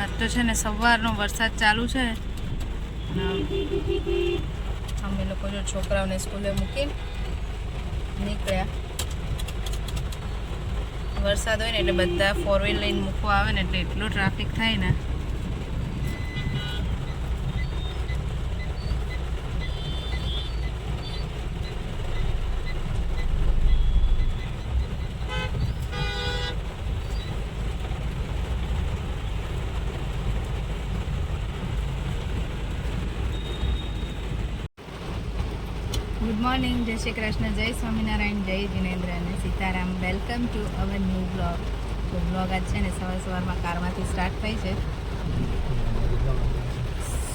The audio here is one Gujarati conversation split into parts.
આજ તો છે ને સવારનો વરસાદ ચાલુ છે. અમે લોકો જો છોકરાઓને સ્કૂલે મૂકીને નીકળ્યા. વરસાદ હોય ને એટલે બધા 4 વ્હીલ લઈને મૂકવા આવે ને એટલે એટલો ટ્રાફિક થાય ને. ગુડ મોર્નિંગ, જય શ્રી કૃષ્ણ, જય સ્વામિનારાયણ, જય જિનેન્દ્ર અને Sitaram. Welcome to our new blog. તો બ્લોગ આજ છે ને સવારમાં કારમાંથી સ્ટાર્ટ થઈ છે.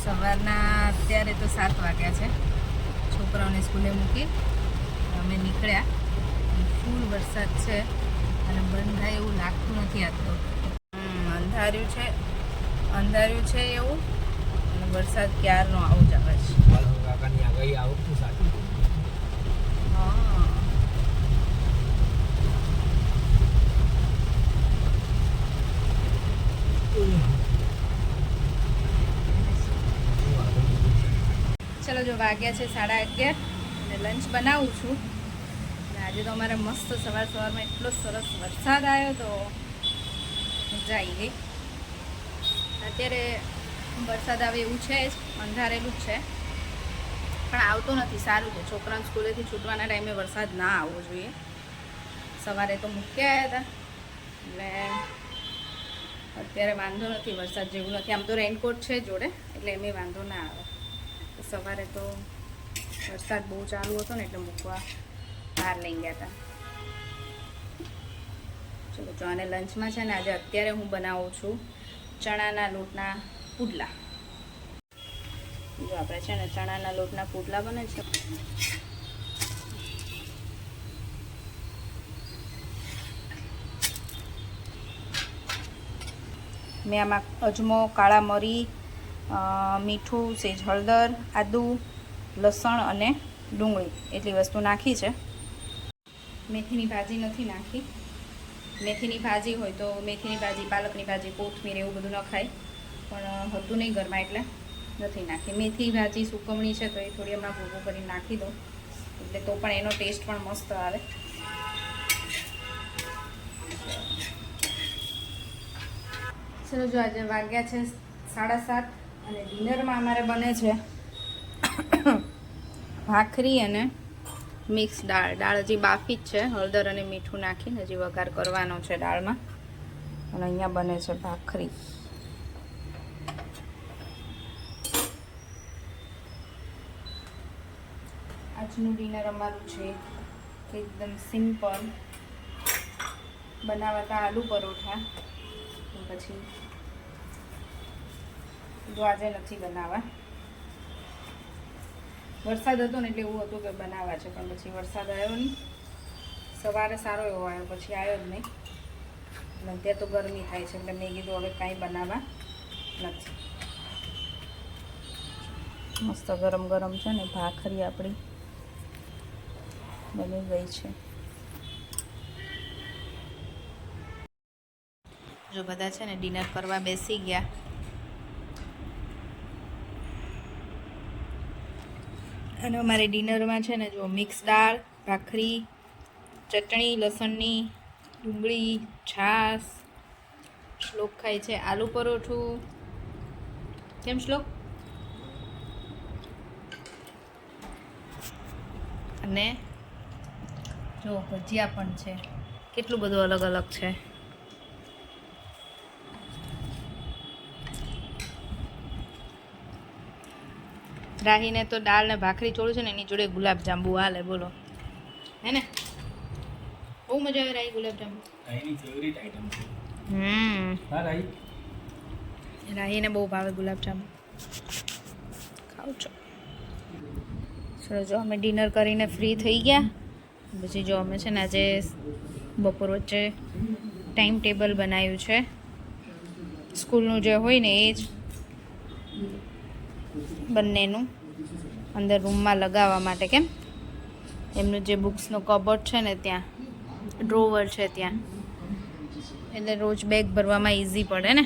સવારના અત્યારે તો 7 વાગ્યા છે. છોકરાઓને સ્કૂલે મૂકી અમે નીકળ્યા. ફૂલ વરસાદ છે અને બંધ થાય એવું લાગતું નથી. આજ તો અંધાર્યું છે એવું, અને વરસાદ ક્યારનો આવું જ આવે છે. ચલો, જો વાગ્યા છે 11:30 અને લંચ બનાવું છું. આજે તો અમારે મસ્ત સવારમાં એટલો સરસ વરસાદ આવ્યો તો મજા આવી ગઈ. અત્યારે વરસાદ આવે એવું છે જ, અંધારેલું જ છે પણ આવતો નથી. સારું છે, છોકરાને સ્કૂલેથી છૂટવાના ટાઈમે વરસાદ ના આવવો જોઈએ. સવારે તો મૂકી આવ્યા હતા એટલે અત્યારે વાંધો નથી, વરસાદ જેવું નથી. આમ તો રેનકોટ છે જોડે એટલે એમ વાંધો ના આવે. સવારે તો વરસાદ બહુ ચાલુ હતો ને એટલે મૂકવા બહાર લઈ ગયા હતા. ચલો જો, અને લંચમાં છે ને આજે અત્યારે હું બનાવું છું ચણાના લોટના પુડલા. જો આપણે છે ને ચણાના લોટના પુડલા બને છે. મેં આમાં અજમો, કાળા મરી, મીઠું, સેજ હળદર, આદુ, લસણ અને ડુંગળી એટલી વસ્તુ નાખી છે. મેથીની ભાજી નથી નાખી. મેથીની ભાજી હોય તો મેથીની ભાજી, પાલકની ભાજી, કોથમીર એવું બધું ન ખાય, પણ હતું નહીં ઘરમાં એટલે નથી નાખી. મેથી ભાજી સુકવણી છે તો એ થોડી હમણાં ભૂગું કરીને નાખી દઉં એટલે તો પણ એનો ટેસ્ટ પણ મસ્ત આવે. ચલો જો, આજે વાગ્યા છે 7:30 અને ડિનરમાં અમારે બને છે ભાખરી અને મિક્સ દાળ. દાળ હજી બાફી જ છે, હળદર અને મીઠું નાખીને હજી વઘાર કરવાનો છે દાળમાં. અને અહીંયા બને છે ભાખરી. આજનું ડિનર અમારું છે એકદમ સિમ્પલ. બનાવતા આલુ પરોઠા, પછી જો આજે નથી બનાવવા. વરસાદ હતો ને એટલે એવું હતું કે બનાવવા છે, પણ પછી વરસાદ આવ્યો નહીં. સવારે સારો એવો આવ્યો, પછી આવ્યો જ નહીં. અને અત્યારે તો ગરમી થાય છે એટલે મેં કીધું હવે કાંઈ બનાવવા નથી. મસ્ત ગરમ ગરમ છે ને ભાખરી આપણી બની ગઈ છે. જો બધા છે ને ડિનર કરવા બેસી ગયા. અને અમારે ડિનરમાં છે ને જો મિક્સ દાળ, ભાખરી, ચટણી લસણની, ડુંગળી, છાશ. શ્લોક ખાય છે આલુ પરોઠું. કેમ શ્લોક? અને જો ભજીયા પણ છે. કેટલું બધું અલગ અલગ છે. રાહીને તો દાળ ને ભાખરી ચોળું છે ને એની જોડે ગુલાબજાંબુ હાલે, બોલો. હે ને? બહુ મજા આવે રાહી ગુલાબજાંબુ. રાહીની ફેવરિટ આઈટમ છે. હા રાહીને બહુ ભાવે ગુલાબજાંબુ. ખાવ છો? ચલો જો, અમે ડિનર કરીને ફ્રી થઈ ગયા. પછી જો અમે છે ને આજે બપોર વચ્ચે ટાઈમ ટેબલ બનાવ્યું છે સ્કૂલનું જે હોય ને એ જ બંનેનું અંદર રૂમમાં લગાવવા માટે. કેમ? એમનું જે બુક્સનો કબોર્ડ છે ને ત્યાં ડ્રોવર છે ત્યાં, એટલે રોજ બેગ ભરવામાં ઇઝી પડે ને.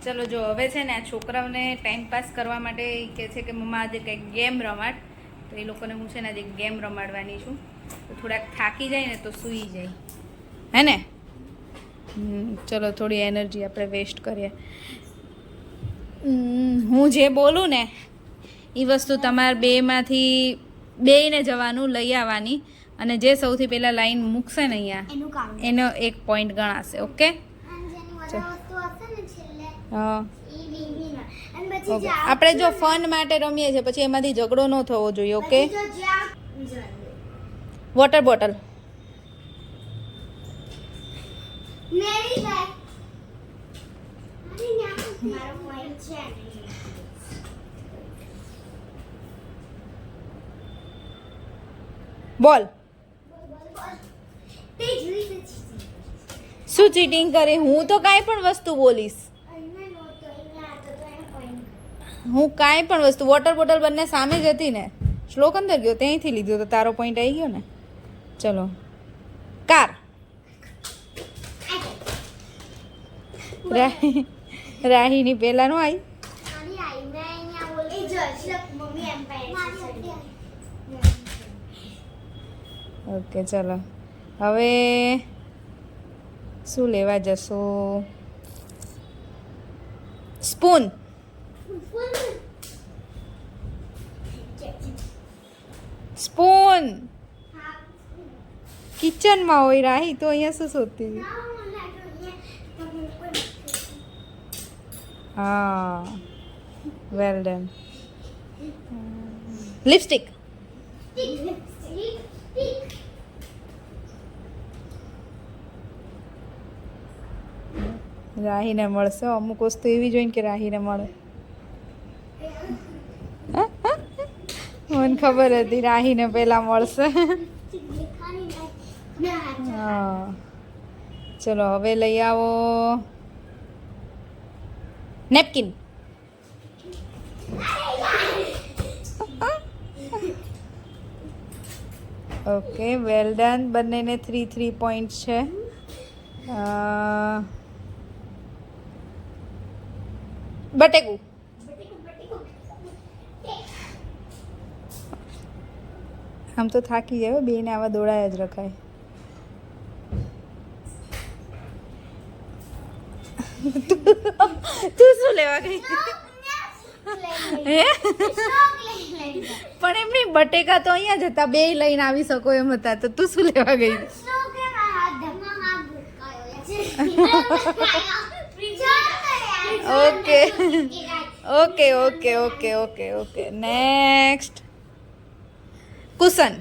ચલો જો હવે છે ને આ છોકરાઓને ટાઈમ પાસ કરવા માટે કહે છે કે મમ્મા આજે કંઈક ગેમ રમાડ, તો એ લોકોને હું છે ને આજે ગેમ રમાડવાની છું. તો થોડાક થાકી જાય ને તો સૂઈ જાય, હે ને? ચલો થોડી એનર્જી આપણે વેસ્ટ કરીએ. હું જે બોલું ને એ વસ્તુ તમારે બેમાંથી બેયને જવાનું લઈ આવવાની, અને જે સૌથી પહેલાં લાઈન મૂકશે ને અહીંયા એનો 1 પોઈન્ટ ગણાશે. ઓકે? હા, આપણે જો ફન માટે રમીએ છીએ પછી એમાંથી ઝઘડો ન થવો જોઈએ. ઓકે? Water bottle. બોલ. શું ચીટિંગ કરે? હું તો કાંઈ પણ વસ્તુ બોલીશ, હું કાંઈ પણ વસ્તુ. વોટર બોટલ બંને સામે જ હતી ને. શ્લોક અંદર ગયો ત્યાંથી લીધો તો તારો પોઈન્ટ આવી ગયો ને. ચલો, કાર. રાહીની પહેલા નો આવી. ઓકે, ચલો હવે શું લેવા જશો? સ્પૂન. સ્પૂન કિચનમાં હોય. રાહી તો અહીંયા શું શોધતી હતી? હા, વેલ ડન. લિપસ્ટિક. રાહીને મળશે અમુક વસ્તુ એવી જોઈને કે રાહીને મળે. મને ખબર હતી રાહીને પહેલા મળશે. હા, ચલો હવે લઈ આવો નેપકિન. Okay, well done. બંનેને 3 પોઈન્ટ છે. બટેકું. આમ તો થાકી જાય બેને, આવા દોડાયા જ રખાય. તું શું લેવા ગઈ? પણ એમની બટેકા તો અહીંયા જ હતા, બે લઈને આવી શકો એમ હતા, તો તું શું લેવા ગઈ? Okay okay okay okay okay okay. Next, cushion.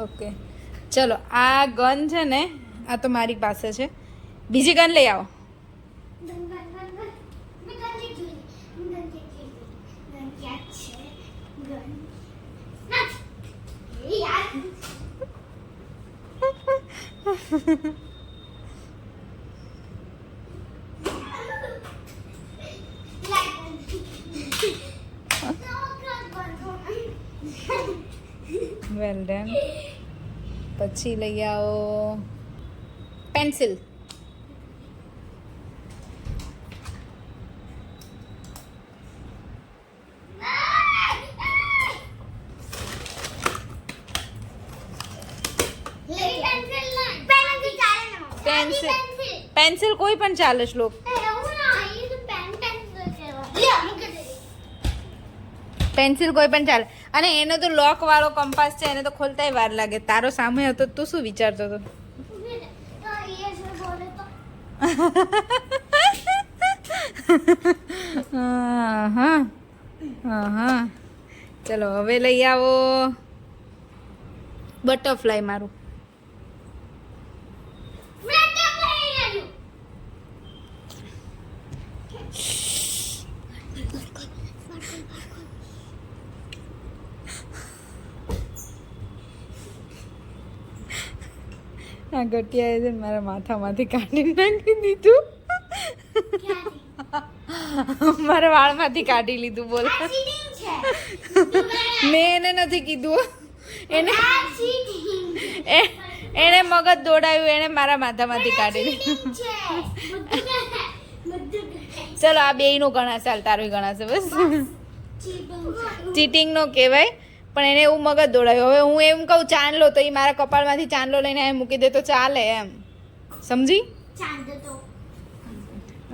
Okay, ચલો આ ગન છે ને, આ તો મારી પાસે છે. બીજી ગન લઈ આવો. Well done. પછી લઈ આવો પેન્સિલ. પેન્સિલ કોઈ પણ ચાલે. શ્લોક, પેન્સિલ કોઈ પણ ચાલે. અને એનો તો લોક વાળો કંપાસ છે, એને તો ખોલતાય વાર લાગે. તારો સામે હતો તું શું વિચારતો હતો? હા હા, ચલો હવે લઈ આવો બટરફ્લાય. મારું આ ગટિયાએ છે ને મારા માથામાંથી કાઢી નાખી દીધું. મારા વાળમાંથી કાઢી લીધું બોલ. મેં એને નથી કીધું. એને મગજ દોડાવ્યું, એને મારા માથામાંથી કાઢી લીધું. ચલો આ બેયનું ગણાશે, હાલ તારું ગણાશે. બસ ચીટિંગ નો કહેવાય, પણ એને એવું મગજ દોડાવ્યું. હવે હું એમ કહું ચાંદલો, તો એ મારા કપાળમાંથી ચાંદલો લઈને આ મૂકી દે તો ચાલે એમ, સમજી?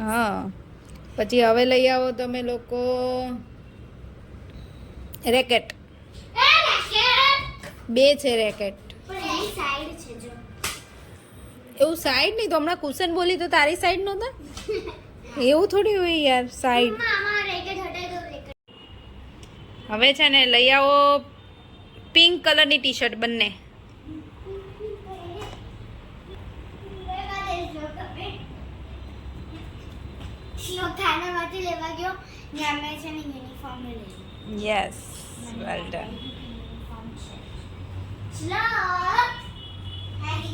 હા. પછી હવે લઈ આવો તમે લોકો રેકેટ. 2 છે રેકેટ. એવું સાઈડ નહીં તો હમણાં કુશન બોલી તો તારી સાઈડ નહોતા. એવું થોડી હોય યાર સાઈડ. હવે છે ને લઈ આવો પિંક કલરની ટી શર્ટ બંને. Yes, well done.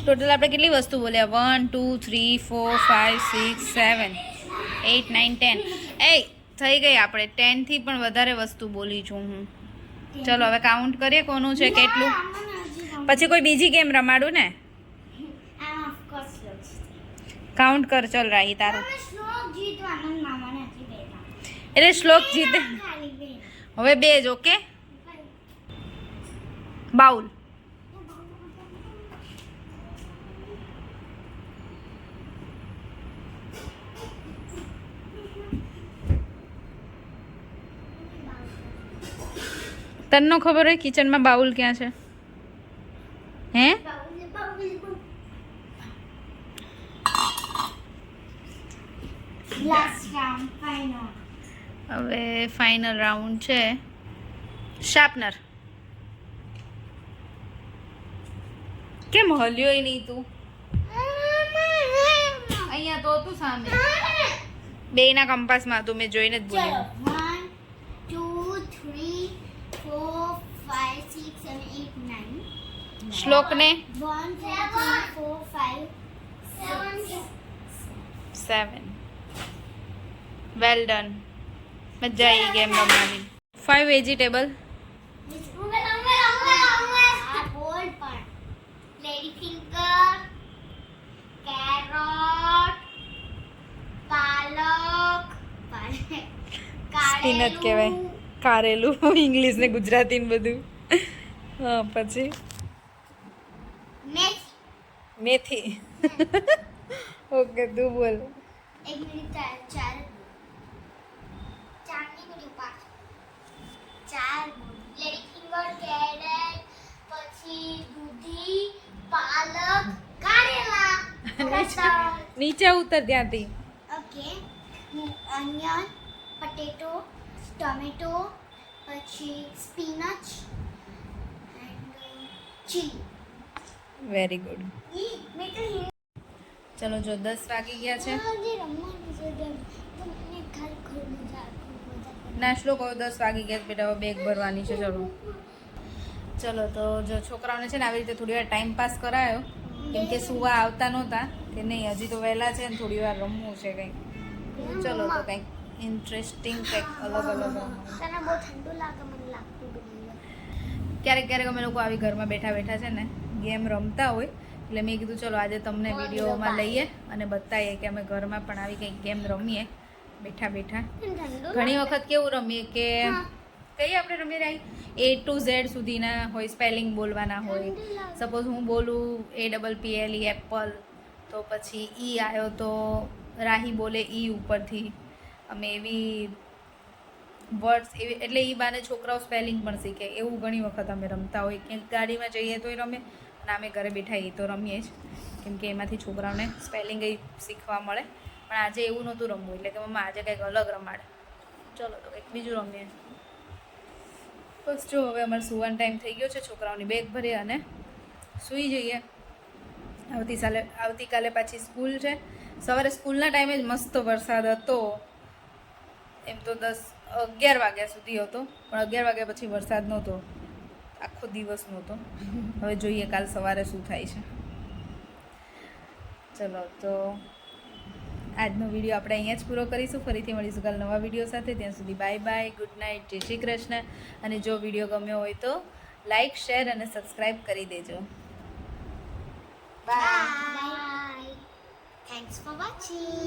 ટોટલ આપણે કેટલી વસ્તુ બોલ્યા? 1 2 3 4 5 6 7 8 9 10. એ થઈ ગઈ આપણે 10 થી પણ વધારે વસ્તુ બોલી છું હું. ચલો હવે કાઉન્ટ કરીએ કોનું છે કેટલું. પછી કોઈ બીજી ગેમ રમાડું ને? કાઉન્ટ કર. ચલ રાહી તારું. એટલે શ્લોક જીતે. હવે 2 જ. ઓકે. બાઉલ. તને ખબર હોય કિચનમાં બાઉલ ક્યાં છે? હે? હવે ફાઇનલ રાઉન્ડ છે. શાર્પનર. કેમ હલ્યો નહીં તું? અહીંયા તો તું સામે બેયના કંપાસમાં તું મેં જોઈને જ બોલી. 1 2 3 4 5 6 7 8 9. શ્લોકને 1 2 3 4 5 7. Well done. મજા આવી ગેમ રમવાની. 5 વેજીટેબલ. લેડી ફિંગર, કેરોટ, પાલક, સ્પિનચ કહેવાય. કારેલું. ઇંગ્લિશ ને ગુજરાતી ને બધું. હા પછી મેથી. ઓકે તું બોલ. એક મિનિટ. ચારની બધી પાક 4 લેડી ફિંગર, કેરેટ, પછી દૂધી, પાલક, કારેલા. નીચે ઉતર ત્યાંથી. ઓકે. ઓનિયન, પોટેટો, ટોમેટો, પછી spinach and chilli. Very good. ચલો જો 10 વાગી ગયા છે. નાસ્તો કહો 10 વાગી ગયા બેટા. હવે બેગ ભરવાની છે. ચલો તો જો છોકરાઓને છે ને આવી રીતે થોડી વાર ટાઈમ પાસ કરાયો, કેમ કે સુવા આવતા નહોતા કે નહીં. હજી તો વહેલા છે ને થોડી વાર રમવું છે કંઈક. ચલો તો કંઈક ઇન્ટરેસ્ટિંગ કંઈક અલગ અલગ. તને બહુ ઠંડુ લાગે, મને લાગતું બી નહીં. ક્યારેક ક્યારેક અમે લોકો આવી ઘરમાં બેઠા બેઠા છે ને ગેમ રમતા હોય, એટલે મેં કીધું ચલો આજે તમને વિડીયોમાં લઈએ અને બતાવીએ કે અમે ઘરમાં પણ આવી કંઈક ગેમ રમીએ બેઠા બેઠા. ઘણી વખત કેવું રમીએ કે કઈ આપણે રમી રહી A to Z સુધીના હોય, સ્પેલિંગ બોલવાના હોય. સપોઝ હું બોલું APPLE એપલ, તો પછી ઈ આવ્યો તો રાહી બોલે ઈ ઉપરથી. અમે એવી વર્ડ્સ એવી, એટલે એ બાને છોકરાઓ સ્પેલિંગ પણ શીખે. એવું ઘણી વખત અમે રમતા હોય. ક્યાંક ગાડીમાં જઈએ તોય રમે અને અમે ઘરે બેઠા એ તો રમીએ જ, કેમ કે એમાંથી છોકરાઓને સ્પેલિંગ શીખવા મળે. પણ આજે એવું નહોતું રમવું, એટલે કે મમ્મા આજે કંઈક અલગ રમાડે. ચલો તો કંઈક બીજું રમીએ. બસ જો હવે અમારે સુવાનો ટાઈમ થઈ ગયો છે. છોકરાઓની બેગ ભરીએ અને સૂઈ જઈએ. આવતીકાલે પાછી સ્કૂલ છે. સવારે સ્કૂલના ટાઈમે જ મસ્ત વરસાદ હતો. એમ તો 11 વાગ્યા સુધી હતો, પણ 11 વાગ્યા પછી વરસાદ નહોતો. આખો દિવસ નહોતો. હવે જોઈએ કાલ સવારે શું થાય છે. ચલો તો આજનો વિડીયો આપણે અહીંયા જ પૂરો કરીશું. ફરીથી મળીશું કાલ નવા વિડીયો સાથે. ત્યાં સુધી બાય બાય, ગુડ નાઇટ, જય શ્રી કૃષ્ણ. અને જો વિડીયો ગમ્યો હોય તો લાઈક, શેર અને સબસ્ક્રાઈબ કરી દેજો. By. Bye. Thanks for watching.